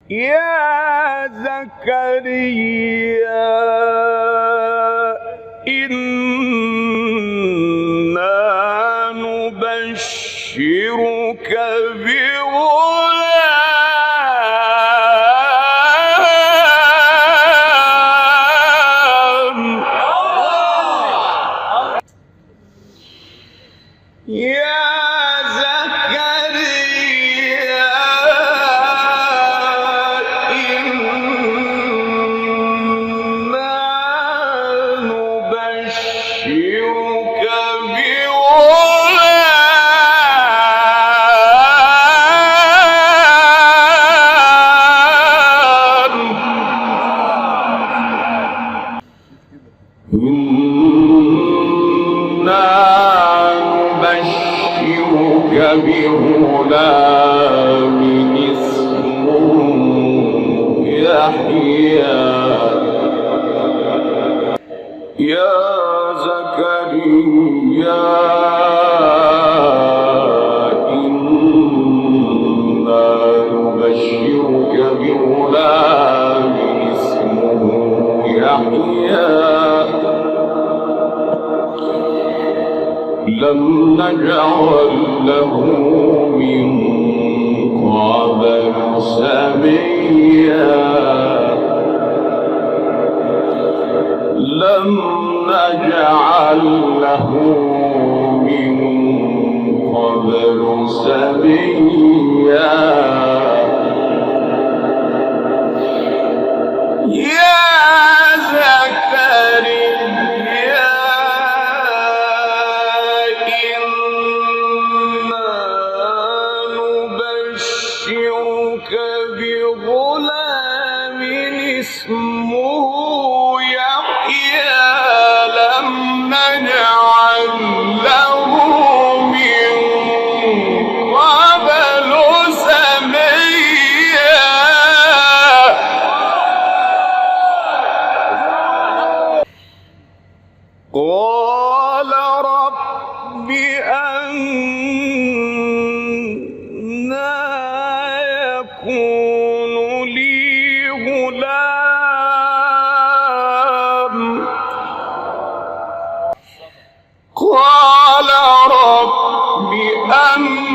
يا زكريا إنا نبشرك بغلام. يا زكريا إنا نبشرك بغلام. بغلام اسمه يحيى. يا زكريا إنا نبشرك بغلام اسمه يحيى لم نجعل له من قبل سميا. لم نجعل له من قبل سميا. يا زكريا نبشرك بغلام اسمه يحيى لم نجعل له من قبل سميا. قال رب أنى يكون لي غلام. قال رب أنى